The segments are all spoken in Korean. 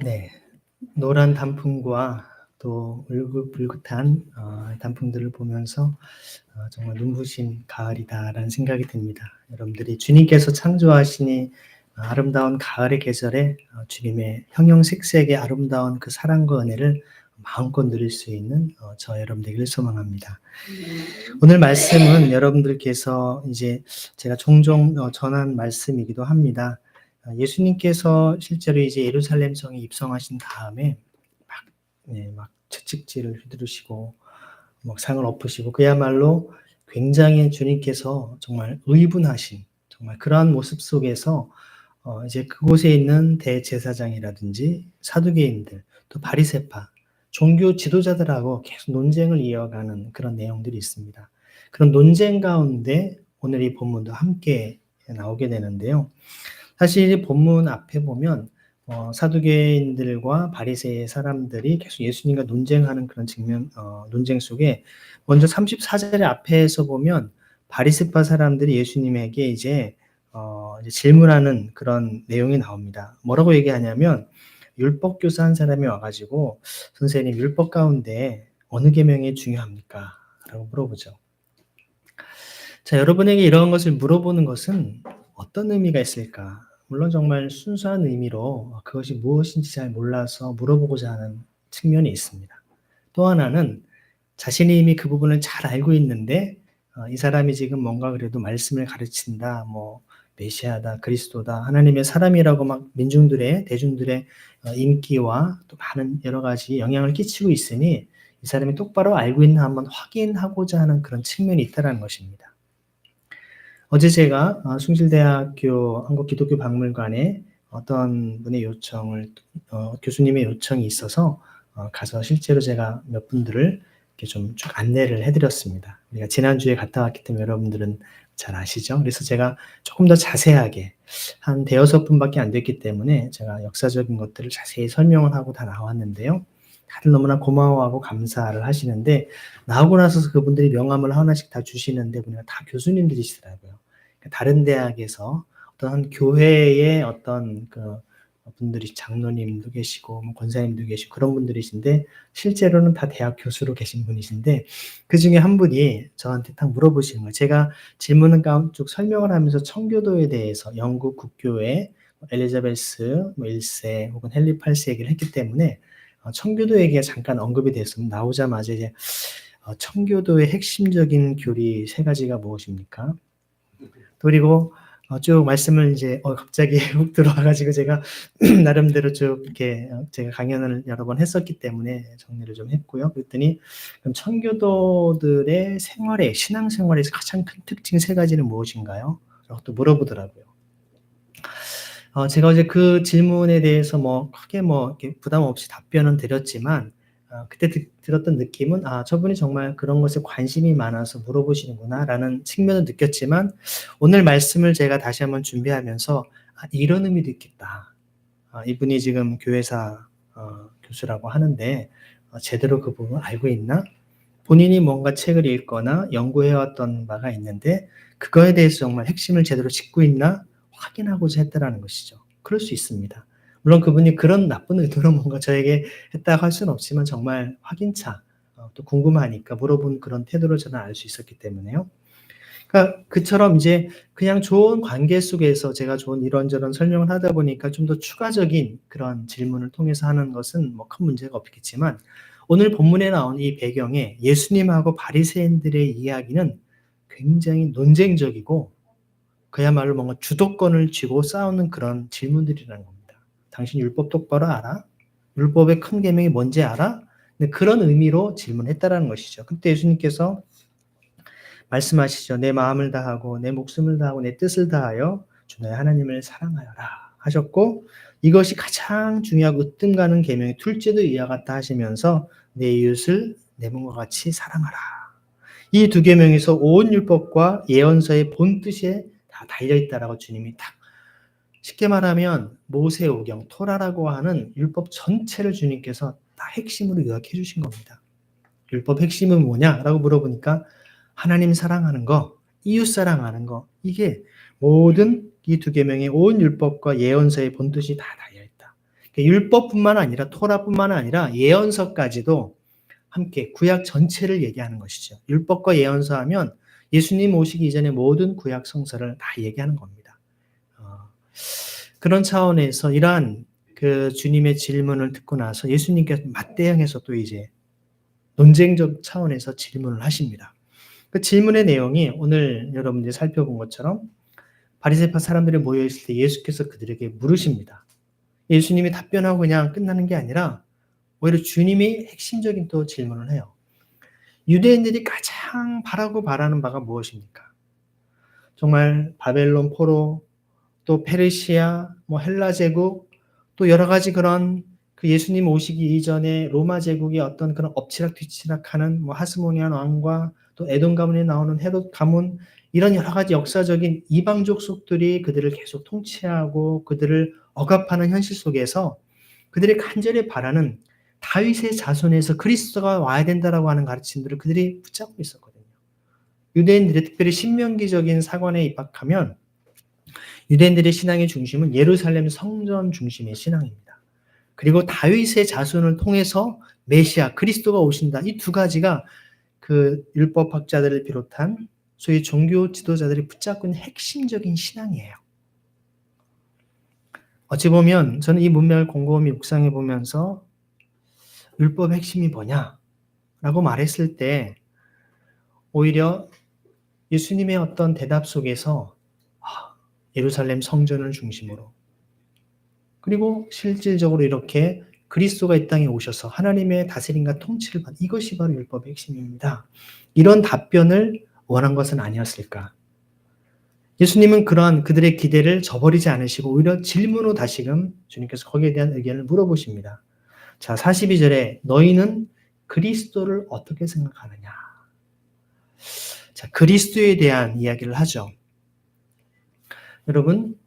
네. 노란 단풍과 또 울긋불긋한 단풍들을 보면서 정말 눈부신 가을이다라는 생각이 듭니다. 여러분들이 주님께서 창조하시니 아름다운 가을의 계절에 주님의 형형색색의 아름다운 그 사랑과 은혜를 마음껏 누릴 수 있는 저 여러분 되기를 소망합니다. 오늘 말씀은 여러분들께서 이제 제가 종종 전한 말씀이기도 합니다. 예수님께서 실제로 이제 예루살렘 성에 입성하신 다음에 막 채찍질을 휘두르시고 막 상을 엎으시고 그야말로 굉장히 주님께서 정말 의분하신 정말 그러한 모습 속에서 이제 그곳에 있는 대제사장이라든지 사두개인들 또 바리새파 종교 지도자들하고 계속 논쟁을 이어가는 그런 내용들이 있습니다. 그런 논쟁 가운데 오늘 이 본문도 함께 나오게 되는데요. 사실 이 본문 앞에 보면 사두개인들과 바리새의 사람들이 계속 예수님과 논쟁하는 그런 논쟁 속에 먼저 34절 앞에서 보면 바리새파 사람들이 예수님에게 이제 질문하는 그런 내용이 나옵니다. 뭐라고 얘기하냐면 율법 교사한 사람이 와가지고 선생님 율법 가운데 어느 계명이 중요합니까? 라고 물어보죠. 자, 여러분에게 이런 것을 물어보는 것은 어떤 의미가 있을까? 물론 정말 순수한 의미로 그것이 무엇인지 잘 몰라서 물어보고자 하는 측면이 있습니다. 또 하나는 자신이 이미 그 부분을 잘 알고 있는데 이 사람이 지금 뭔가 그래도 말씀을 가르친다, 뭐 메시아다, 그리스도다, 하나님의 사람이라고 막 대중들의 인기와 또 많은 여러 가지 영향을 끼치고 있으니 이 사람이 똑바로 알고 있나 한번 확인하고자 하는 그런 측면이 있다는 것입니다. 어제 제가 숭실대학교 한국기독교박물관에 어떤 분의 교수님의 요청이 있어서 가서 실제로 제가 몇 분들을 이렇게 좀 쭉 안내를 해드렸습니다. 우리가 지난주에 갔다 왔기 때문에 여러분들은 잘 아시죠? 그래서 제가 조금 더 자세하게 한 대여섯 분밖에 안 됐기 때문에 제가 역사적인 것들을 자세히 설명을 하고 다 나왔는데요. 다들 너무나 고마워하고 감사를 하시는데 나오고 나서 그분들이 명함을 하나씩 다 주시는데 보니까 다 교수님들이시더라고요. 다른 대학에서 어떤 한 교회의 어떤 그 분들이 장로님도 계시고 뭐 권사님도 계시고 그런 분들이신데 실제로는 다 대학 교수로 계신 분이신데 그중에 한 분이 저한테 딱 물어보시는 거예요. 제가 질문을 쭉 설명을 하면서 청교도에 대해서 영국 국교회 엘리자베스 1세 혹은 헨리 8세 얘기를 했기 때문에 청교도 얘기가 잠깐 언급이 됐으면 나오자마자 이제 청교도의 핵심적인 교리 세 가지가 무엇입니까? 그리고 쭉 말씀을 이제 갑자기 훅 들어와가지고 제가 나름대로 쭉 이렇게 제가 강연을 여러 번 했었기 때문에 정리를 좀 했고요. 그랬더니 그럼 청교도들의 신앙생활에서 가장 큰 특징 세 가지는 무엇인가요? 라고 또 물어보더라고요. 제가 어제 그 질문에 대해서 크게 이렇게 부담 없이 답변은 드렸지만, 그때 들었던 느낌은, 저분이 정말 그런 것에 관심이 많아서 물어보시는구나라는 측면을 느꼈지만, 오늘 말씀을 제가 다시 한번 준비하면서, 이런 의미도 있겠다. 이분이 지금 교회사 교수라고 하는데, 제대로 그 부분을 알고 있나? 본인이 뭔가 책을 읽거나 연구해왔던 바가 있는데, 그거에 대해서 정말 핵심을 제대로 짚고 있나? 확인하고자 했다라는 것이죠. 그럴 수 있습니다. 물론 그분이 그런 나쁜 의도로 뭔가 저에게 했다고 할 수는 없지만 정말 확인차, 또 궁금하니까 물어본 그런 태도로 저는 알 수 있었기 때문에요. 그러니까 그처럼 이제 그냥 좋은 관계 속에서 제가 좋은 이런저런 설명을 하다 보니까 좀 더 추가적인 그런 질문을 통해서 하는 것은 큰 문제가 없겠지만 오늘 본문에 나온 이 배경에 예수님하고 바리새인들의 이야기는 굉장히 논쟁적이고 그야말로 뭔가 주도권을 쥐고 싸우는 그런 질문들이라는 겁니다. 당신 율법 똑바로 알아? 율법의 큰 계명이 뭔지 알아? 근데 그런 의미로 질문했다라는 것이죠. 그때 예수님께서 말씀하시죠. 내 마음을 다하고 내 목숨을 다하고 내 뜻을 다하여 주 너의 하나님을 사랑하여라 하셨고 이것이 가장 중요하고 으뜸 가는 계명이 둘째도 이와 같다 하시면서 내 이웃을 내 몸과 같이 사랑하라. 이 두 계명에서 온 율법과 예언서의 본뜻에 다 달려있다라고 주님이 딱 쉽게 말하면 모세오경 토라라고 하는 율법 전체를 주님께서 다 핵심으로 요약해 주신 겁니다. 율법 핵심은 뭐냐라고 물어보니까 하나님 사랑하는 거, 이웃 사랑하는 거 이게 모든 이 두 계명의 온 율법과 예언서의 본뜻이 다 달려있다. 율법뿐만 아니라 토라뿐만 아니라 예언서까지도 함께 구약 전체를 얘기하는 것이죠. 율법과 예언서 하면 예수님 오시기 이전의 모든 구약 성서를 다 얘기하는 겁니다. 그런 차원에서 이러한 그 주님의 질문을 듣고 나서 예수님께서 맞대응해서 또 이제 논쟁적 차원에서 질문을 하십니다. 그 질문의 내용이 오늘 여러분들이 살펴본 것처럼 바리새파 사람들이 모여 있을 때 예수께서 그들에게 물으십니다. 예수님이 답변하고 그냥 끝나는 게 아니라 오히려 주님이 핵심적인 또 질문을 해요. 유대인들이 가장 바라는 바가 무엇입니까? 정말 바벨론 포로, 또 페르시아, 헬라 제국, 또 여러 가지 그런 그 예수님 오시기 이전에 로마 제국의 어떤 그런 엎치락뒤치락하는 하스모니안 왕과 또 에돔 가문에 나오는 헤롯 가문, 이런 여러 가지 역사적인 이방 족속들이 그들을 계속 통치하고 그들을 억압하는 현실 속에서 그들이 간절히 바라는 다윗의 자손에서 그리스도가 와야 된다라고 하는 가르침들을 그들이 붙잡고 있었거든요. 유대인들이 특별히 신명기적인 사관에 입학하면 유대인들의 신앙의 중심은 예루살렘 성전 중심의 신앙입니다. 그리고 다윗의 자손을 통해서 메시아 그리스도가 오신다. 이 두 가지가 그 율법학자들을 비롯한 소위 종교 지도자들이 붙잡고 있는 핵심적인 신앙이에요. 어찌 보면 저는 이 문맥을 곰곰이 묵상해 보면서 율법의 핵심이 뭐냐라고 말했을 때 오히려 예수님의 어떤 대답 속에서 예루살렘 성전을 중심으로 그리고 실질적으로 이렇게 그리스도가 이 땅에 오셔서 하나님의 다스림과 통치를 받는 이것이 바로 율법의 핵심입니다. 이런 답변을 원한 것은 아니었을까? 예수님은 그러한 그들의 기대를 저버리지 않으시고 오히려 질문으로 다시금 주님께서 거기에 대한 의견을 물어보십니다. 자, 42절에 너희는 그리스도를 어떻게 생각하느냐? 자, 그리스도에 대한 이야기를 하죠. 여러분,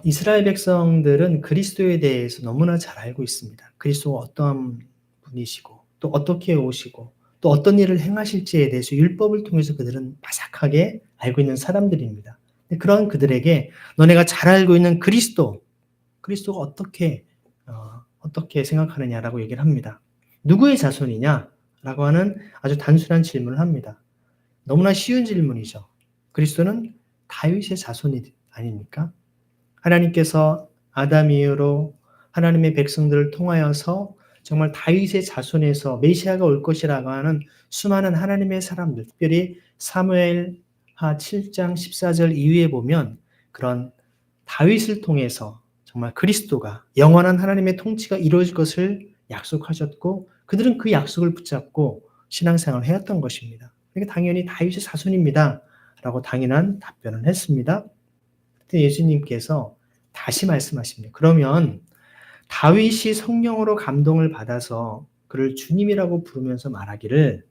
이스라엘 백성들은 그리스도에 대해서 너무나 잘 알고 있습니다. 그리스도가 어떠한 분이시고 또 어떻게 오시고 또 어떤 일을 행하실지에 대해서 율법을 통해서 그들은 바삭하게 알고 있는 사람들입니다. 그런 그들에게 너네가 잘 알고 있는 그리스도가 어떻게 생각하느냐라고 얘기를 합니다. 누구의 자손이냐라고 하는 아주 단순한 질문을 합니다. 너무나 쉬운 질문이죠. 그리스도는 다윗의 자손이 아닙니까? 하나님께서 아담 이후로 하나님의 백성들을 통하여서 정말 다윗의 자손에서 메시아가 올 것이라고 하는 수많은 하나님의 사람들, 특별히 사무엘하 7장 14절 이후에 보면 그런 다윗을 통해서 정말 그리스도가 영원한 하나님의 통치가 이루어질 것을 약속하셨고 그들은 그 약속을 붙잡고 신앙생활을 해왔던 것입니다. 그러니까 당연히 다윗의 자손입니다. 라고 당연한 답변을 했습니다. 그때 예수님께서 다시 말씀하십니다. 그러면 다윗이 성령으로 감동을 받아서 그를 주님이라고 부르면서 말하기를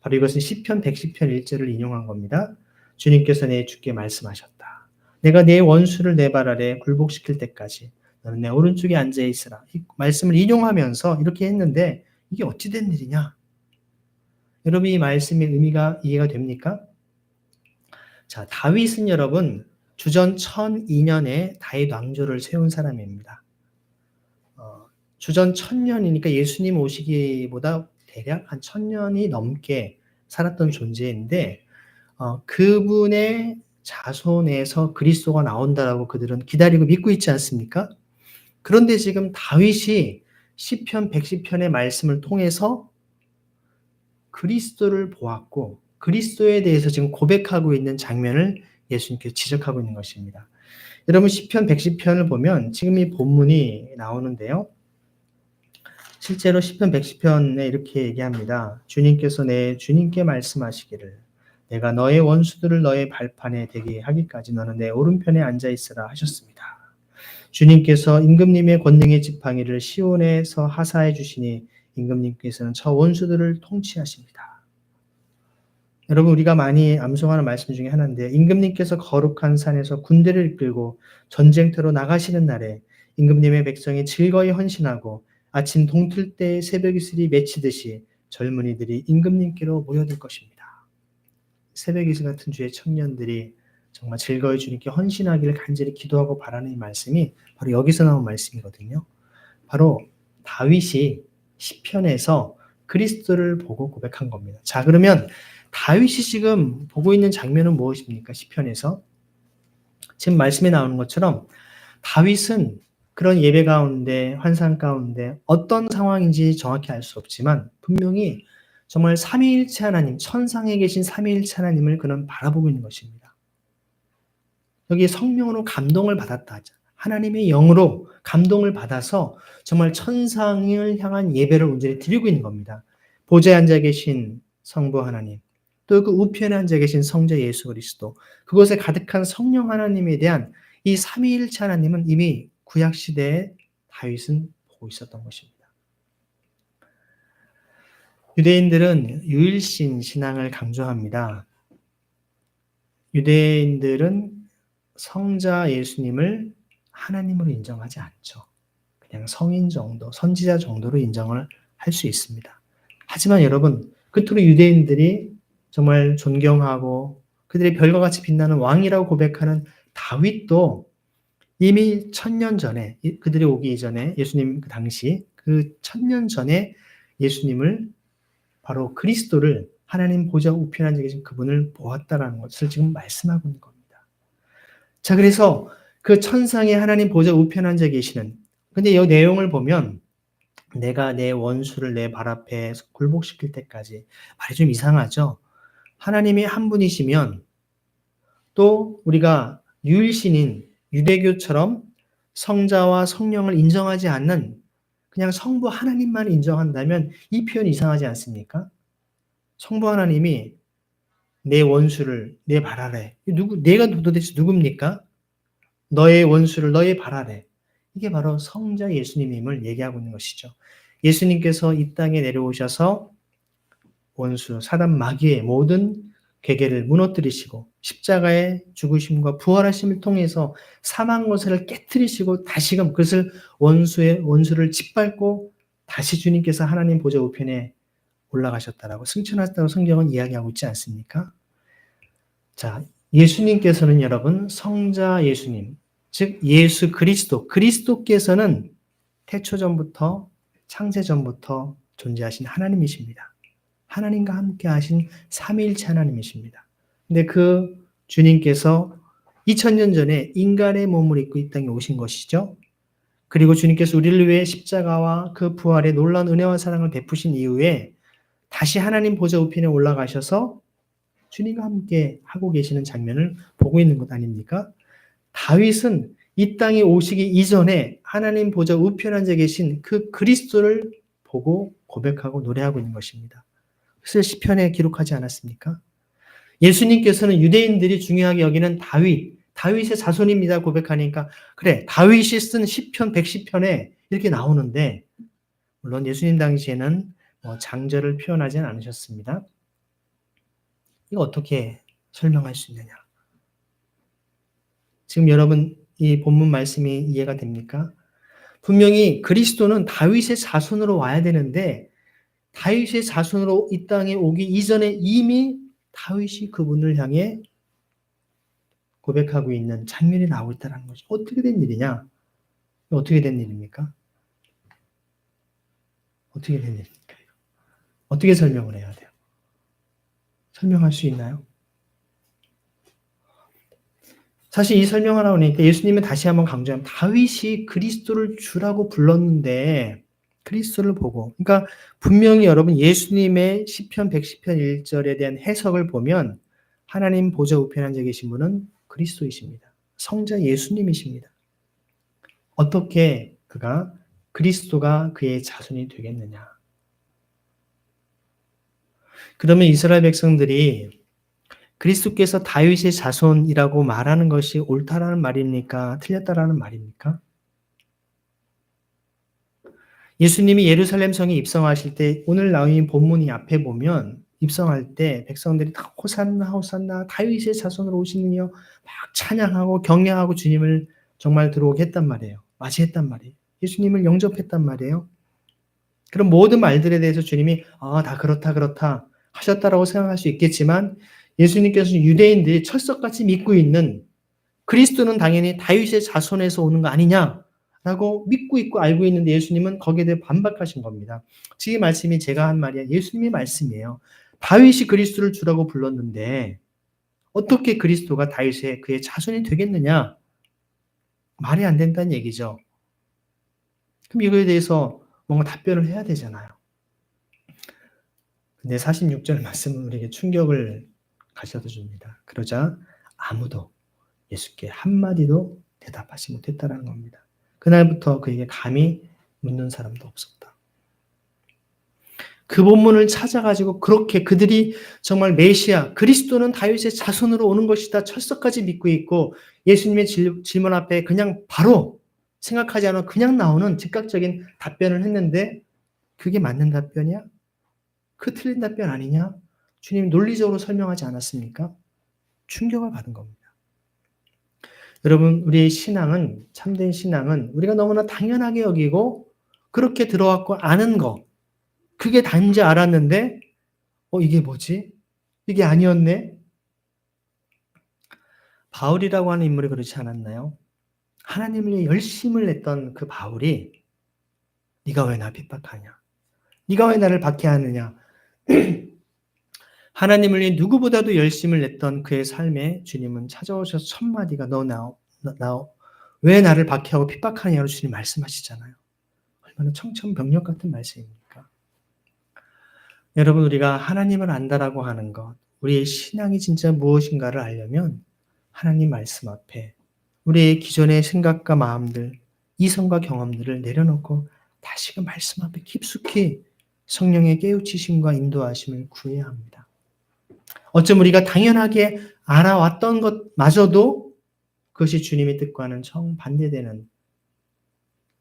바로 이것은 시편 110편 1절을 인용한 겁니다. 주님께서 내 주께 말씀하셨다. 내가 내 원수를 내 발 아래 굴복시킬 때까지 너는 내 오른쪽에 앉아 있으라. 이 말씀을 인용하면서 이렇게 했는데 이게 어찌 된 일이냐? 여러분 이 말씀의 의미가 이해가 됩니까? 자, 다윗은 여러분 주전 1002년에 다윗 왕조를 세운 사람입니다. 주전 1000년이니까 예수님 오시기보다 대략 한 1000년이 넘게 살았던 존재인데 그분의 자손에서 그리스도가 나온다라고 그들은 기다리고 믿고 있지 않습니까? 그런데 지금 다윗이 시편 110편의 말씀을 통해서 그리스도를 보았고 그리스도에 대해서 지금 고백하고 있는 장면을 예수님께서 지적하고 있는 것입니다. 여러분 시편 110편을 보면 지금 이 본문이 나오는데요. 실제로 시편 110편에 이렇게 얘기합니다. 주님께서 내 주님께 말씀하시기를 내가 너의 원수들을 너의 발판에 대게 하기까지 너는 내 오른편에 앉아 있으라 하셨습니다. 주님께서 임금님의 권능의 지팡이를 시온에서 하사해 주시니 임금님께서는 저 원수들을 통치하십니다. 여러분 우리가 많이 암송하는 말씀 중에 하나인데 임금님께서 거룩한 산에서 군대를 이끌고 전쟁터로 나가시는 날에 임금님의 백성이 즐거이 헌신하고 아침 동틀 때 새벽 이슬이 맺히듯이 젊은이들이 임금님께로 모여들 것입니다. 새벽 이슬 같은 주의 청년들이 정말 즐거이 주님께 헌신하기를 간절히 기도하고 바라는 이 말씀이 바로 여기서 나온 말씀이거든요. 바로 다윗이 시편에서 그리스도를 보고 고백한 겁니다. 자, 그러면 다윗이 지금 보고 있는 장면은 무엇입니까? 시편에서 지금 말씀에 나오는 것처럼 다윗은 그런 예배 가운데, 환상 가운데 어떤 상황인지 정확히 알 수 없지만 분명히 정말 삼위일체 하나님, 천상에 계신 삼위일체 하나님을 그는 바라보고 있는 것입니다. 여기에 성령으로 감동을 받았다 하죠. 하나님의 영으로 감동을 받아서 정말 천상을 향한 예배를 온전히 드리고 있는 겁니다. 보좌에 앉아 계신 성부 하나님, 또 그 우편에 앉아 계신 성자 예수 그리스도, 그곳에 가득한 성령 하나님에 대한 이 삼위일체 하나님은 이미 구약 시대에 다윗은 보고 있었던 것입니다. 유대인들은 유일신 신앙을 강조합니다. 유대인들은 성자 예수님을 하나님으로 인정하지 않죠. 그냥 성인 정도, 선지자 정도로 인정을 할 수 있습니다. 하지만 여러분, 끝으로 유대인들이 정말 존경하고 그들의 별과 같이 빛나는 왕이라고 고백하는 다윗도 이미 1000년 전에, 그들이 오기 이전에 예수님 그 당시 그 1000년 전에 예수님을 바로 그리스도를 하나님 보좌 우편에 앉아 계신 그분을 보았다라는 것을 지금 말씀하고 있는 겁니다. 자, 그래서 그 천상에 하나님 보좌 우편에 앉아 계시는, 근데 이 내용을 보면 내가 내 원수를 내 발 앞에 굴복시킬 때까지, 말이 좀 이상하죠? 하나님이 한 분이시면 또 우리가 유일신인 유대교처럼 성자와 성령을 인정하지 않는 그냥 성부 하나님만 인정한다면 이 표현이 이상하지 않습니까? 성부 하나님이 내 원수를 내 발 아래, 내가 도대체 누굽니까? 너의 원수를 너의 발 아래. 이게 바로 성자 예수님임을 얘기하고 있는 것이죠. 예수님께서 이 땅에 내려오셔서 원수, 사단 마귀의 모든 괴계를 무너뜨리시고 십자가의 죽으심과 부활하심을 통해서 사망 권세를 깨뜨리시고 다시금 그것을 원수를 짓밟고 다시 주님께서 하나님 보좌 우편에 올라가셨다라고 승천하셨다고 성경은 이야기하고 있지 않습니까? 자, 예수님께서는 여러분 성자 예수님, 즉 예수 그리스도께서는 태초전부터 창세전부터 존재하신 하나님이십니다. 하나님과 함께 하신 삼위일체 하나님이십니다. 근데 그 주님께서 2000년 전에 인간의 몸을 입고 이 땅에 오신 것이죠. 그리고 주님께서 우리를 위해 십자가와 그 부활의 놀라운 은혜와 사랑을 베푸신 이후에 다시 하나님 보좌 우편에 올라가셔서 주님과 함께 하고 계시는 장면을 보고 있는 것 아닙니까? 다윗은 이 땅에 오시기 이전에 하나님 보좌 우편에 앉아 계신 그 그리스도를 보고 고백하고 노래하고 있는 것입니다. 그래서 시편에 기록하지 않았습니까? 예수님께서는 유대인들이 중요하게 여기는 다윗의 자손입니다 고백하니까 그래, 다윗이 쓴 시편 110편에 이렇게 나오는데, 물론 예수님 당시에는 장절을 표현하지는 않으셨습니다. 이거 어떻게 설명할 수 있느냐? 지금 여러분 이 본문 말씀이 이해가 됩니까? 분명히 그리스도는 다윗의 자손으로 와야 되는데 다윗의 자손으로 이 땅에 오기 이전에 이미 다윗이 그분을 향해 고백하고 있는 장면이 나오고 있다는 거죠. 어떻게 된 일이냐? 어떻게 된 일입니까? 어떻게 된 일입니까? 어떻게 설명을 해야 돼요? 설명할 수 있나요? 사실 이 설명을 하니까 예수님은 다시 한번 강조하면 다윗이 그리스도를 주라고 불렀는데 그리스도를 보고, 그러니까 분명히 여러분 예수님의 시편 110편 1절에 대한 해석을 보면 하나님 보좌 우편에 앉아 계신 분은 그리스도이십니다. 성자 예수님이십니다. 어떻게 그리스도가 그의 자손이 되겠느냐? 그러면 이스라엘 백성들이 그리스도께서 다윗의 자손이라고 말하는 것이 옳다라는 말입니까? 틀렸다라는 말입니까? 예수님이 예루살렘 성에 입성하실 때 오늘 나온 본문이 앞에 보면 입성할 때 백성들이 다 호산나 호산나 다윗의 자손으로 오시느냐 막 찬양하고 경배하고 주님을 정말 들어오게 했단 말이에요. 맞이했단 말이에요. 예수님을 영접했단 말이에요. 그런 모든 말들에 대해서 주님이 다 그렇다 하셨다라고 생각할 수 있겠지만 예수님께서 유대인들이 철석같이 믿고 있는 그리스도는 당연히 다윗의 자손에서 오는 거 아니냐라고 믿고 있고 알고 있는데 예수님은 거기에 대해 반박하신 겁니다. 지금 말씀이 제가 한 말이야. 예수님의 말씀이에요. 다윗이 그리스도를 주라고 불렀는데 어떻게 그리스도가 다윗의 그의 자손이 되겠느냐? 말이 안 된다는 얘기죠. 그럼 이거에 대해서 뭔가 답변을 해야 되잖아요. 근데 46절 말씀은 우리에게 충격을 가져다 줍니다. 그러자 아무도 예수께 한마디도 대답하지 못했다는 겁니다. 그날부터 그에게 감히 묻는 사람도 없었다. 그 본문을 찾아가지고 그렇게 그들이 정말 메시아, 그리스도는 다윗의 자손으로 오는 것이다 철석까지 믿고 있고 예수님의 질문 앞에 그냥 바로 생각하지 않아 그냥 나오는 즉각적인 답변을 했는데 그게 맞는 답변이야? 그 틀린 답변 아니냐? 주님 논리적으로 설명하지 않았습니까? 충격을 받은 겁니다. 여러분, 우리의 신앙은, 참된 신앙은 우리가 너무나 당연하게 여기고 그렇게 들어왔고 아는 거, 그게 단지 알았는데 이게 뭐지? 이게 아니었네? 바울이라고 하는 인물이 그렇지 않았나요? 하나님을 위해 열심을 냈던 그 바울이 네가 왜 나 핍박하냐? 네가 왜 나를 박해하느냐? 하나님을 위해 누구보다도 열심을 냈던 그의 삶에 주님은 찾아오셔서 첫 마디가 왜 나를 박해하고 핍박하냐고 주님 말씀하시잖아요. 얼마나 청천벽력 같은 말씀입니까? 여러분 우리가 하나님을 안다라고 하는 것, 우리의 신앙이 진짜 무엇인가를 알려면 하나님 말씀 앞에 우리의 기존의 생각과 마음들, 이성과 경험들을 내려놓고 다시금 말씀 앞에 깊숙이 성령의 깨우치심과 인도하심을 구해야 합니다. 어쩜 우리가 당연하게 알아왔던 것마저도 그것이 주님의 뜻과는 정반대되는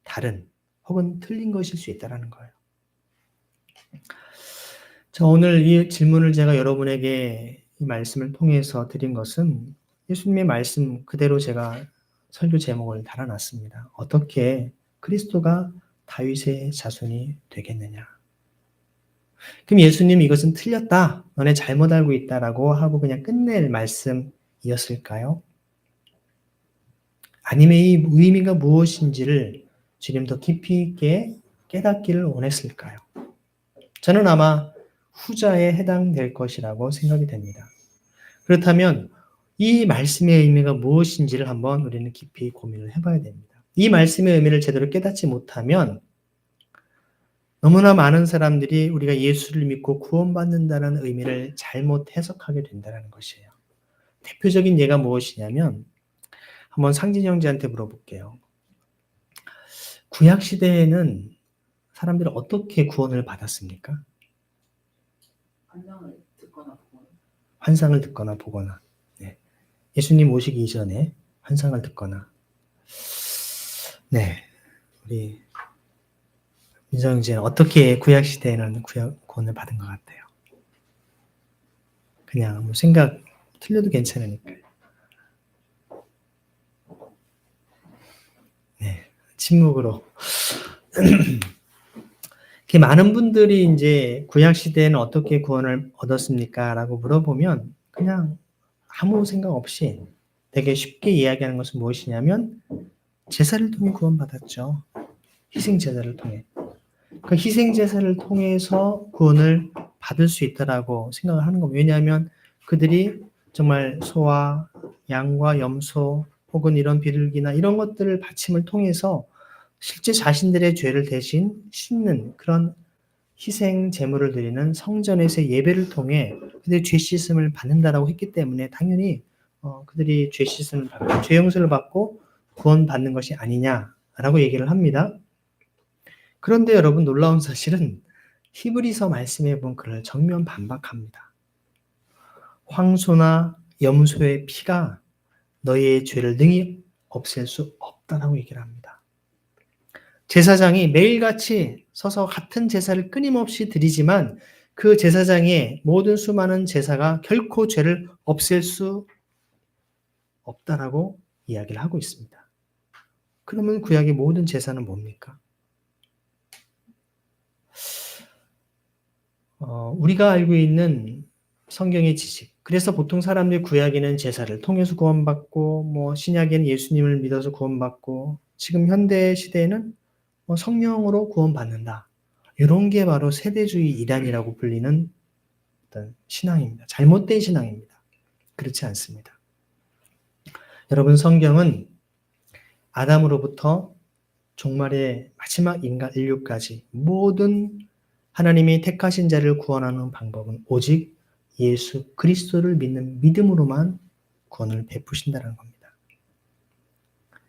다른 혹은 틀린 것일 수 있다는 거예요. 자, 오늘 이 질문을 제가 여러분에게 이 말씀을 통해서 드린 것은 예수님의 말씀 그대로 제가 설교 제목을 달아놨습니다. 어떻게 그리스도가 다윗의 자손이 되겠느냐. 그럼 예수님 이것은 틀렸다. 너네 잘못 알고 있다라고 하고 그냥 끝낼 말씀이었을까요? 아니면 이 의미가 무엇인지를 주님 더 깊이 있게 깨닫기를 원했을까요? 저는 아마 후자에 해당될 것이라고 생각이 됩니다. 그렇다면 이 말씀의 의미가 무엇인지를 한번 우리는 깊이 고민을 해봐야 됩니다. 이 말씀의 의미를 제대로 깨닫지 못하면 너무나 많은 사람들이 우리가 예수를 믿고 구원받는다는 의미를 잘못 해석하게 된다는 것이에요. 대표적인 예가 무엇이냐면 한번 상진 형제한테 물어볼게요. 구약 시대에는 사람들이 어떻게 구원을 받았습니까? 환상을 듣거나 보거나. 네. 예수님 오시기 이전에 환상을 듣거나. 네. 우리 민정형제는 어떻게 구약 시대에는 구원을 받은 것 같아요? 그냥 뭐 생각 틀려도 괜찮으니까요. 네. 침묵으로. 많은 분들이 이제 구약 시대에는 어떻게 구원을 얻었습니까? 라고 물어보면 그냥 아무 생각 없이 되게 쉽게 이야기하는 것은 무엇이냐면 제사를 통해 구원받았죠. 희생 제사를 통해. 그 희생 제사를 통해서 구원을 받을 수 있다라고 생각을 하는 겁니다. 왜냐하면 그들이 정말 소와 양과 염소 혹은 이런 비둘기나 이런 것들을 바침을 통해서 실제 자신들의 죄를 대신 씻는 그런 희생 제물을 드리는 성전에서의 예배를 통해 그들의 죄 씻음을 받는다라고 했기 때문에 당연히 그들이 죄 씻음을 받고 죄 용서를 받고 구원받는 것이 아니냐라고 얘기를 합니다. 그런데 여러분 놀라운 사실은 히브리서 말씀에 보면 그를 정면 반박합니다. 황소나 염소의 피가 너희의 죄를 능히 없앨 수 없다라고 얘기를 합니다. 제사장이 매일같이 서서 같은 제사를 끊임없이 드리지만 그 제사장의 모든 수많은 제사가 결코 죄를 없앨 수 없다라고 이야기를 하고 있습니다. 그러면 구약의 모든 제사는 뭡니까? 우리가 알고 있는 성경의 지식, 그래서 보통 사람들이 구약에는 제사를 통해서 구원받고 뭐 신약에는 예수님을 믿어서 구원받고 지금 현대 시대에는 뭐 성령으로 구원받는다. 이런 게 바로 세대주의 이단이라고 불리는 어떤 신앙입니다. 잘못된 신앙입니다. 그렇지 않습니다. 여러분 성경은 아담으로부터 종말의 마지막 인간 인류까지 모든 하나님이 택하신 자를 구원하는 방법은 오직 예수 그리스도를 믿는 믿음으로만 구원을 베푸신다는 겁니다.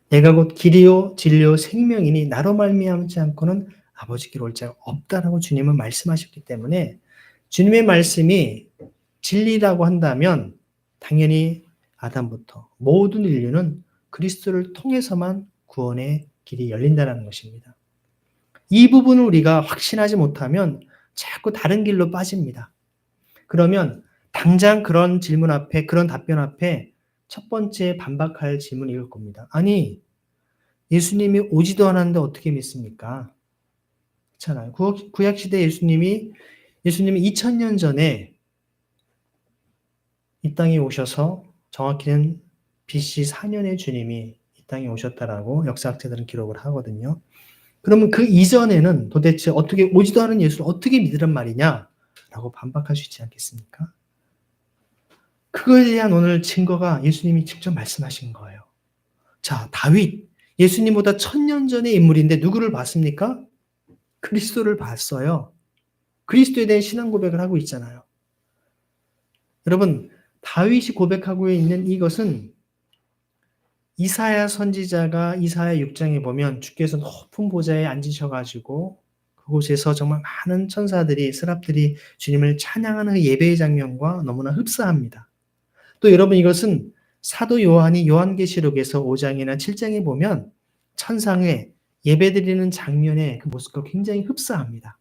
내가 곧 길이요 진리요 생명이니 나로 말미암지 않고는 아버지께로 올 자가 없다라고 주님은 말씀하셨기 때문에 주님의 말씀이 진리라고 한다면 당연히 아담부터 모든 인류는 그리스도를 통해서만 구원의 길이 열린다는 것입니다. 이 부분을 우리가 확신하지 못하면 자꾸 다른 길로 빠집니다. 그러면 당장 그런 질문 앞에, 그런 답변 앞에 첫 번째 반박할 질문이 이럴 겁니다. 아니, 예수님이 오지도 않았는데 어떻게 믿습니까? 그렇잖아요. 구약시대 예수님이 2000년 전에 이 땅에 오셔서 정확히는 BC 4년에 주님이 이 땅에 오셨다라고 역사학자들은 기록을 하거든요. 그러면 그 이전에는 도대체 어떻게 오지도 않은 예수를 어떻게 믿으란 말이냐? 라고 반박할 수 있지 않겠습니까? 그거에 대한 오늘 증거가 예수님이 직접 말씀하신 거예요. 자, 다윗, 예수님보다 1000년 전의 인물인데 누구를 봤습니까? 그리스도를 봤어요. 그리스도에 대한 신앙 고백을 하고 있잖아요. 여러분, 다윗이 고백하고 있는 이것은 이사야 선지자가 이사야 6장에 보면 주께서 높은 보좌에 앉으셔가지고 그곳에서 정말 많은 천사들이 스랍들이 주님을 찬양하는 그 예배의 장면과 너무나 흡사합니다. 또 여러분 이것은 사도 요한이 요한계시록에서 5장이나 7장에 보면 천상에 예배드리는 장면의 그 모습과 굉장히 흡사합니다.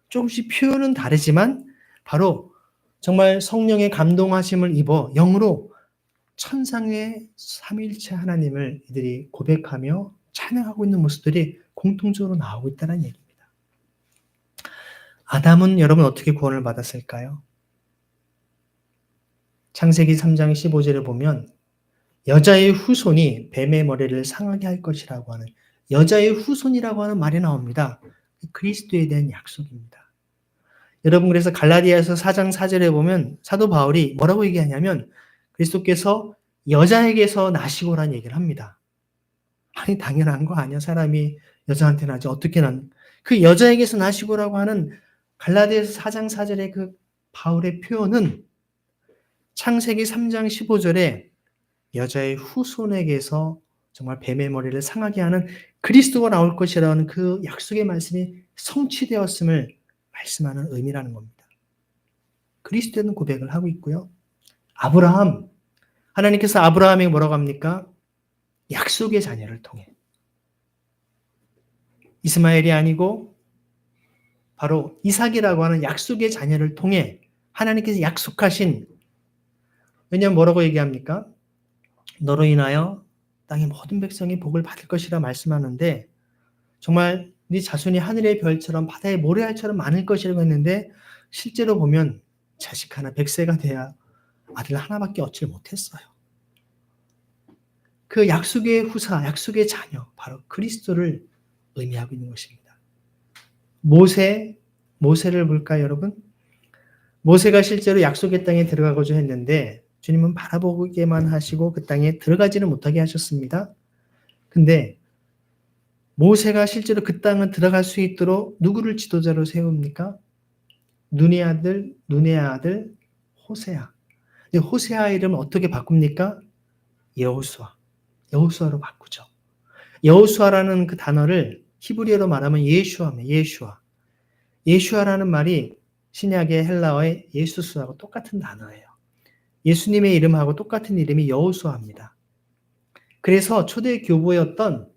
조금씩 표현은 다르지만 바로 정말 성령의 감동하심을 입어 영으로 천상의 삼위일체 하나님을 이들이 고백하며 찬양하고 있는 모습들이 공통적으로 나오고 있다는 얘기입니다. 아담은 여러분 어떻게 구원을 받았을까요? 창세기 3장 15절에 보면 여자의 후손이 뱀의 머리를 상하게 할 것이라고 하는 여자의 후손이라고 하는 말이 나옵니다. 그리스도에 대한 약속입니다. 여러분 그래서 갈라디아서 4장 4절에 보면 사도 바울이 뭐라고 얘기하냐면 그리스도께서 여자에게서 나시고라는 얘기를 합니다. 아니 당연한 거 아니야. 사람이 여자한테 나지 어떻게 난. 그 여자에게서 나시고라고 하는 갈라디아서 4장 4절의 그 바울의 표현은 창세기 3장 15절에 여자의 후손에게서 정말 뱀의 머리를 상하게 하는 그리스도가 나올 것이라는 그 약속의 말씀이 성취되었음을 말씀하는 의미라는 겁니다. 그리스도는 고백을 하고 있고요. 아브라함, 하나님께서 아브라함에게 뭐라고 합니까? 약속의 자녀를 통해. 이스마엘이 아니고 바로 이삭이라고 하는 약속의 자녀를 통해 하나님께서 약속하신, 왜냐하면 뭐라고 얘기합니까? 너로 인하여 땅의 모든 백성이 복을 받을 것이라 말씀하는데 정말 네 자손이 하늘의 별처럼 바다의 모래알처럼 많을 것이라고 했는데 실제로 보면 자식 하나 100세가 돼야 아들 하나밖에 얻지 못했어요. 그 약속의 후사, 약속의 자녀, 바로 그리스도를 의미하고 있는 것입니다. 모세를 볼까요, 여러분? 모세가 실제로 약속의 땅에 들어가고자 했는데 주님은 바라보기만 하시고 그 땅에 들어가지는 못하게 하셨습니다. 근데 모세가 실제로 그 땅을 들어갈 수 있도록 누구를 지도자로 세웁니까? 눈의 아들 호세아. 호세아 이름을 어떻게 바꿉니까? 여호수아로 바꾸죠. 여호수아라는 그 단어를 히브리어로 말하면 예슈아입니다. 예슈아라는 말이 신약의 헬라어의 예수스하고 똑같은 단어예요. 예수님의 이름하고 똑같은 이름이 여호수아입니다. 그래서 초대 교부였던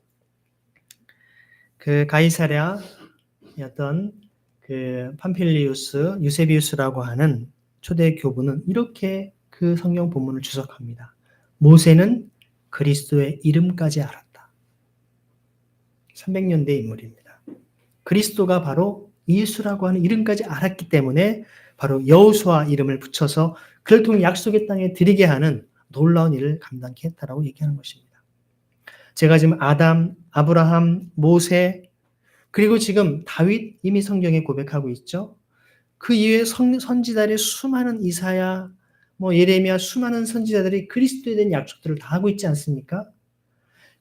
그 가이사랴였던 그 팜필리우스, 유세비우스라고 하는 초대 교부는 이렇게 그 성경 본문을 주석합니다. 모세는 그리스도의 이름까지 알았다. 300년대 인물입니다. 그리스도가 바로 예수라고 하는 이름까지 알았기 때문에 바로 여호수아 이름을 붙여서 그를 통해 약속의 땅에 들이게 하는 놀라운 일을 감당케 했다라고 얘기하는 것입니다. 제가 지금 아담, 아브라함, 모세, 그리고 지금 다윗 이미 성경에 고백하고 있죠. 그 이외에 선지자들의 수많은 이사야, 예레미야 수많은 선지자들이 그리스도에 대한 약속들을 다 하고 있지 않습니까?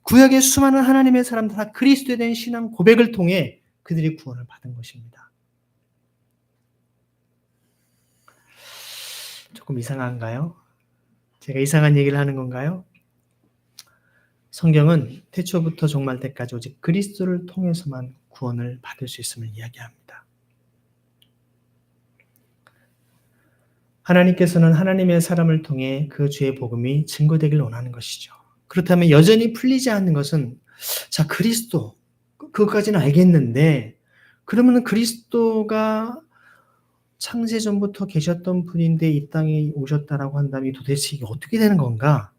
구약의 수많은 하나님의 사람들 다 그리스도에 대한 신앙 고백을 통해 그들이 구원을 받은 것입니다. 조금 이상한가요? 제가 이상한 얘기를 하는 건가요? 성경은 태초부터 종말 때까지 오직 그리스도를 통해서만 구원을 받을 수 있음을 이야기합니다. 하나님께서는 하나님의 사람을 통해 그 주의 복음이 증거되길 원하는 것이죠. 그렇다면 여전히 풀리지 않는 것은 자, 그리스도 그것까지는 알겠는데 그러면 그리스도가 창세 전부터 계셨던 분인데 이 땅에 오셨다라고 한다면 도대체 이게 어떻게 되는 건가?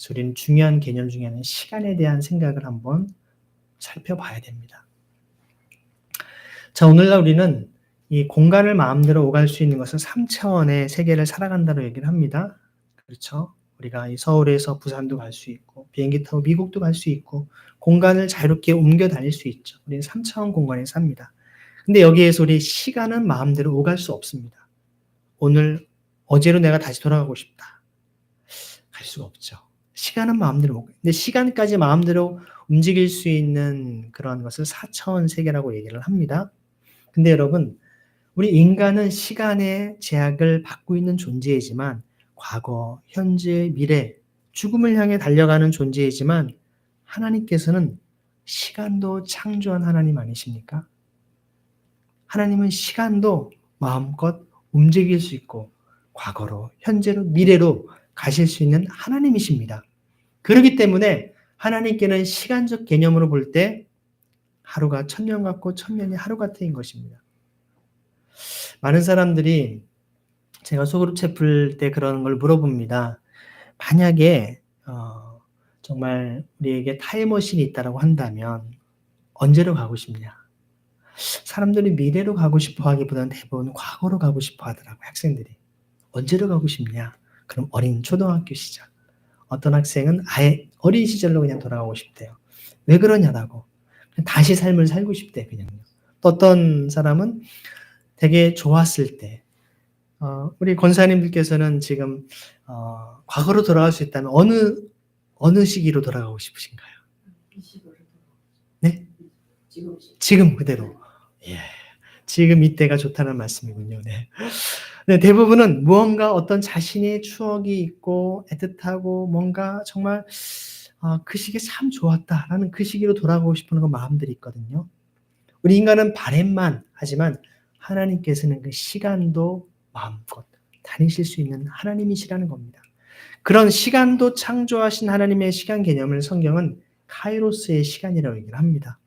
우리는 중요한 개념 중에 하나는 시간에 대한 생각을 한번 살펴봐야 됩니다. 자, 오늘날 우리는 이 공간을 마음대로 오갈 수 있는 것은 3차원의 세계를 살아간다고 얘기를 합니다. 그렇죠? 우리가 이 서울에서 부산도 갈 수 있고 비행기 타고 미국도 갈 수 있고 공간을 자유롭게 옮겨 다닐 수 있죠. 우리는 3차원 공간에 삽니다. 근데 여기에서 우리 시간은 마음대로 오갈 수 없습니다. 오늘 어제로 내가 다시 돌아가고 싶다. 갈 수가 없죠. 시간은 마음대로 오고. 근데 시간까지 마음대로 움직일 수 있는 그런 것을 4차원 세계라고 얘기를 합니다. 근데 여러분, 우리 인간은 시간의 제약을 받고 있는 존재이지만 과거, 현재, 미래, 죽음을 향해 달려가는 존재이지만 하나님께서는 시간도 창조한 하나님 아니십니까? 하나님은 시간도 마음껏 움직일 수 있고 과거로, 현재로, 미래로 가실 수 있는 하나님이십니다. 그렇기 때문에 하나님께는 시간적 개념으로 볼 때 하루가 1000년 같고 1000년이 하루 같은 것입니다. 많은 사람들이 제가 소그룹 채 풀 때 그런 걸 물어봅니다. 만약에 정말 우리에게 타임머신이 있다고 한다면 언제로 가고 싶냐? 사람들이 미래로 가고 싶어 하기보다는 대부분 과거로 가고 싶어 하더라고요. 학생들이. 언제로 가고 싶냐? 그럼 어린 초등학교 시절. 어떤 학생은 아예 어린 시절로 그냥 돌아가고 싶대요. 왜 그러냐라고. 다시 삶을 살고 싶대 그냥요. 또 어떤 사람은 되게 좋았을 때 우리 권사님들께서는 지금 과거로 돌아갈 수 있다면 어느 시기로 돌아가고 싶으신가요? 네? 지금 그대로. 예. 지금 이때가 좋다는 말씀이군요. 네. 네, 대부분은 무언가 어떤 자신의 추억이 있고 애틋하고 뭔가 정말 그 시기에 참 좋았다라는 그 시기로 돌아가고 싶은 건 마음들이 있거든요. 우리 인간은 바램만 하지만 하나님께서는 그 시간도 마음껏 다니실 수 있는 하나님이시라는 겁니다. 그런 시간도 창조하신 하나님의 시간 개념을 성경은 카이로스의 시간이라고 얘기를 합니다.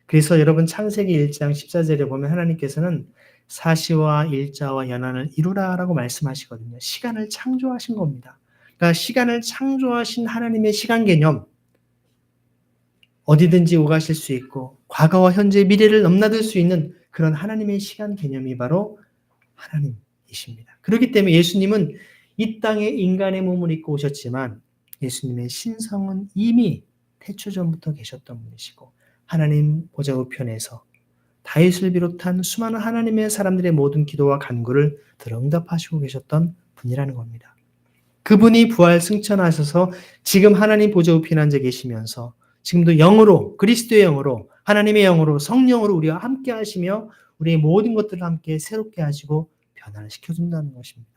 그래서 여러분 창세기 1장 14절에 보면 하나님께서는 사시와 일자와 연한을 이루라라고 말씀하시거든요. 시간을 창조하신 겁니다. 그러니까 시간을 창조하신 하나님의 시간 개념, 어디든지 오가실 수 있고 과거와 현재, 미래를 넘나들 수 있는 그런 하나님의 시간 개념이 바로 하나님이십니다. 그렇기 때문에 예수님은 이 땅에 인간의 몸을 입고 오셨지만 예수님의 신성은 이미 태초전부터 계셨던 분이시고 하나님 보좌 우편에서 다윗을 비롯한 수많은 하나님의 사람들의 모든 기도와 간구를 들어 응답하시고 계셨던 분이라는 겁니다. 그분이 부활 승천하셔서 지금 하나님 보좌 우편에 앉아 계시면서 지금도 영으로, 그리스도의 영으로, 하나님의 영으로, 성령으로 우리와 함께 하시며 우리의 모든 것들을 함께 새롭게 하시고 변화를 시켜준다는 것입니다.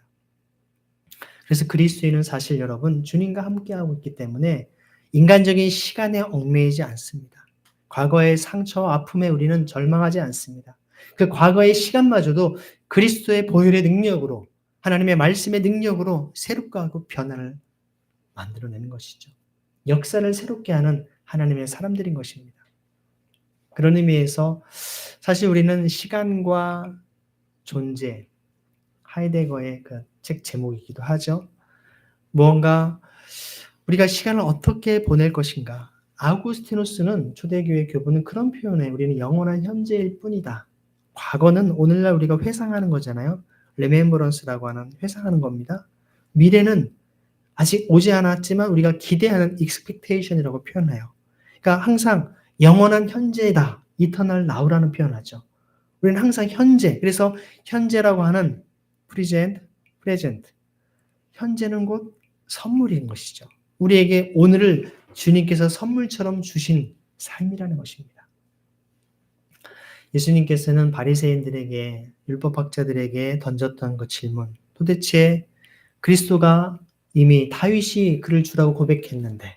그래서 그리스도인은 사실 여러분 주님과 함께하고 있기 때문에 인간적인 시간에 얽매이지 않습니다. 과거의 상처와 아픔에 우리는 절망하지 않습니다. 그 과거의 시간마저도 그리스도의 보혈의 능력으로 하나님의 말씀의 능력으로 새롭게 하고 변화를 만들어내는 것이죠. 역사를 새롭게 하는 하나님의 사람들인 것입니다. 그런 의미에서 사실 우리는 시간과 존재, 하이데거의 그 책 제목이기도 하죠. 무언가 우리가 시간을 어떻게 보낼 것인가. 아우구스티누스는 초대교회 교부는 그런 표현에 우리는 영원한 현재일 뿐이다 과거는 오늘날 우리가 회상하는 거잖아요. remembrance라고 하는 회상하는 겁니다. 미래는 아직 오지 않았지만 우리가 기대하는 expectation이라고 표현해요. 그러니까 항상 영원한 현재다. eternal now라는 표현하죠. 우리는 항상 현재. 그래서 현재라고 하는 present. 현재는 곧 선물인 것이죠. 우리에게 오늘을 주님께서 선물처럼 주신 삶이라는 것입니다. 예수님께서는 바리새인들에게 율법학자들에게 던졌던 그 질문. 도대체 그리스도가 이미 다윗이 그를 주라고 고백했는데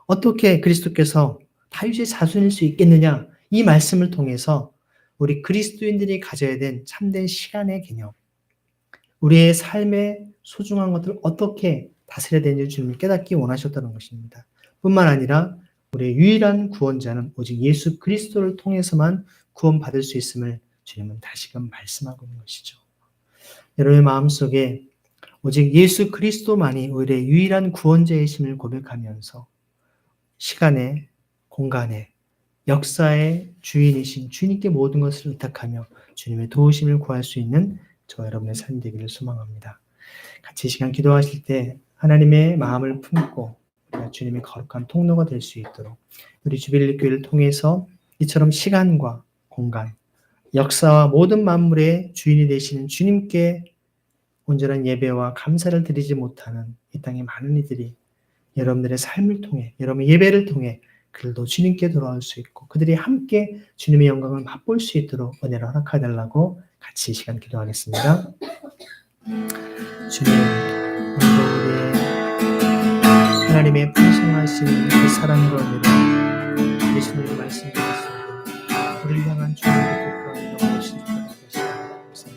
어떻게 그리스도께서 다윗의 자손일 수 있겠느냐? 이 말씀을 통해서 우리 그리스도인들이 가져야 된 참된 시간의 개념, 우리의 삶의 소중한 것들을 어떻게 다스려야 되는지 주님이 깨닫기 원하셨다는 것입니다. 뿐만 아니라 우리의 유일한 구원자는 오직 예수 그리스도를 통해서만 구원받을 수 있음을 주님은 다시금 말씀하고 있는 것이죠. 여러분의 마음속에 오직 예수 그리스도만이 우리의 유일한 구원자이심을 고백하면서 시간에, 공간에, 역사의 주인이신 주님께 모든 것을 의탁하며 주님의 도우심을 구할 수 있는 저와 여러분의 삶이 되기를 소망합니다. 같이 이 시간 기도하실 때 하나님의 마음을 품고 주님의 거룩한 통로가 될 수 있도록 우리 주빌리 교회를 통해서 이처럼 시간과 공간, 역사와 모든 만물의 주인이 되시는 주님께 온전한 예배와 감사를 드리지 못하는 이 땅의 많은 이들이 여러분들의 삶을 통해, 여러분의 예배를 통해 그들도 주님께 돌아올 수 있고 그들이 함께 주님의 영광을 맛볼 수 있도록 은혜를 허락하달라고 같이 이 시간 기도하겠습니다. 주님, 오늘도 우리의 하나님의 풍성하신 그 사랑과 은혜를 예수님의 말씀드렸습니다. 우리를 향한 주님의 뜻과 영원하신 뜻과 되시옵소서.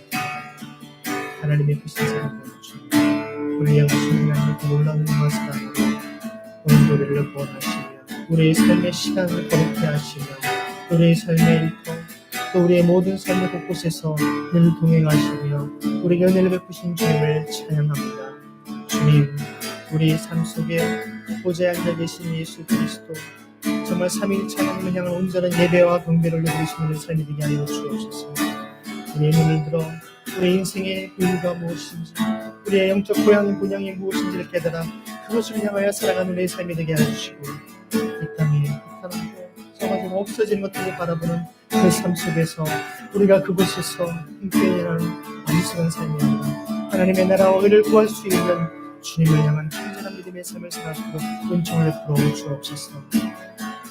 하나님의 크신 사랑과 주님, 우리를 향하신 하나님의 그 놀라운 영광 사랑으로 오늘도 우리를 구원하시며 우리의 삶의 시간을 거룩해 하시며 우리의 삶의 일터 또 우리의 모든 삶의 곳곳에서 늘 동행하시며 우리에게 은혜를 베푸신 주님을 찬양합니다. 주님, 우리 삶 속에 보좌에 앉아 계신 예수 그리스도 정말 삼위일체 하나님을 향한 온전한 예배와 경배를 올려드리시는 삶이 되게 하여 주옵소서. 우리의 눈을 들어 우리의 인생의 이유가 무엇인지 우리의 영적 고향의 본향이 무엇인지를 깨달아 그것을 향하여 살아가는 우리의 삶이 되게 하시고 이 땅에 불타는고 썩어지고 없어지는 것들을 바라보는 그 삶 속에서 우리가 그곳에서 함께 일하는 안식한 삶이 아니라 하나님의 나라와 의를 구할 수 있는 주님을 향한 온전한 믿음의 삶을 살아가도록 은총을 베풀어 주옵소서.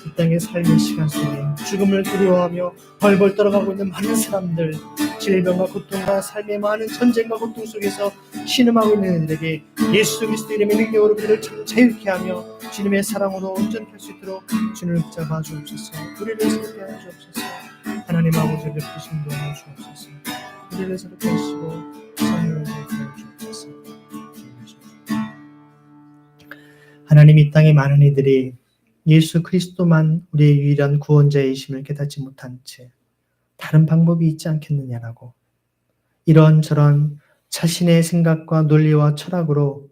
이 땅의 삶의 시간 속에 죽음을 두려워하며 벌벌 떨어가고 있는 많은 사람들, 질병과 고통과 삶의 많은 전쟁과 고통 속에서 신음하고 있는 이들에게 예수 그리스도 이름의 능력으로 그들을 참 자유케 하며 주님의 사랑으로 온전케 할 수 있도록 주님을 붙잡아 주옵소서. 우리를 새롭게 하여 주옵소서. 하나님 아버지의 베푸신 도와 주옵소서. 우리를 새롭게 하시고 성령을 베풀어 주옵소서. 하나님, 이 땅의 많은 이들이 예수 그리스도만 우리의 유일한 구원자이심을 깨닫지 못한 채 다른 방법이 있지 않겠느냐라고 이런저런 자신의 생각과 논리와 철학으로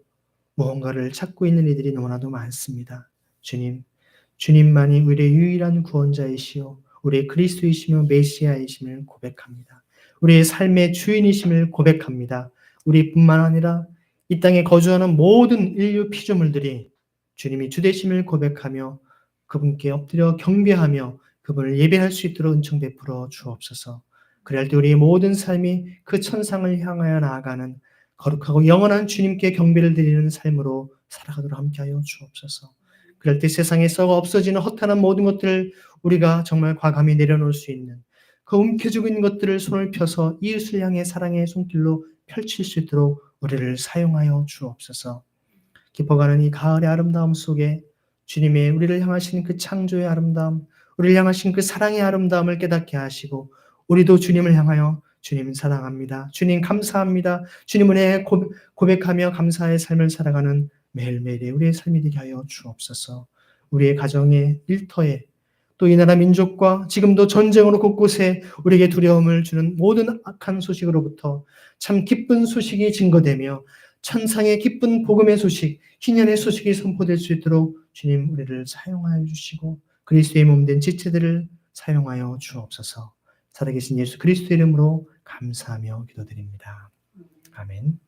무언가를 찾고 있는 이들이 너무나도 많습니다. 주님, 주님만이 우리의 유일한 구원자이시오 우리의 그리스도이시며 메시아이심을 고백합니다. 우리의 삶의 주인이심을 고백합니다. 우리뿐만 아니라 이 땅에 거주하는 모든 인류 피조물들이 주님이 주되심을 고백하며 그분께 엎드려 경배하며 그분을 예배할 수 있도록 은총 베풀어 주옵소서. 그럴 때 우리의 모든 삶이 그 천상을 향하여 나아가는 거룩하고 영원한 주님께 경배를 드리는 삶으로 살아가도록 함께하여 주옵소서. 그럴 때 세상에 썩어 없어지는 허탄한 모든 것들을 우리가 정말 과감히 내려놓을 수 있는 그 움켜쥐고 있는 것들을 손을 펴서 이웃을 향해 사랑의 손길로 펼칠 수 있도록 우리를 사용하여 주옵소서. 깊어가는 이 가을의 아름다움 속에 주님의 우리를 향하신 그 창조의 아름다움, 우리를 향하신 그 사랑의 아름다움을 깨닫게 하시고 우리도 주님을 향하여 주님 사랑합니다. 주님 감사합니다. 주님 은혜에 고백하며 감사의 삶을 살아가는 매일매일의 우리의 삶이 되게 하여 주옵소서. 우리의 가정의 일터에 또 이 나라 민족과 지금도 전쟁으로 곳곳에 우리에게 두려움을 주는 모든 악한 소식으로부터 참 기쁜 소식이 증거되며 천상의 기쁜 복음의 소식, 희년의 소식이 선포될 수 있도록 주님 우리를 사용하여 주시고 그리스도의 몸된 지체들을 사용하여 주옵소서. 살아계신 예수 그리스도 이름으로 감사하며 기도드립니다. 아멘.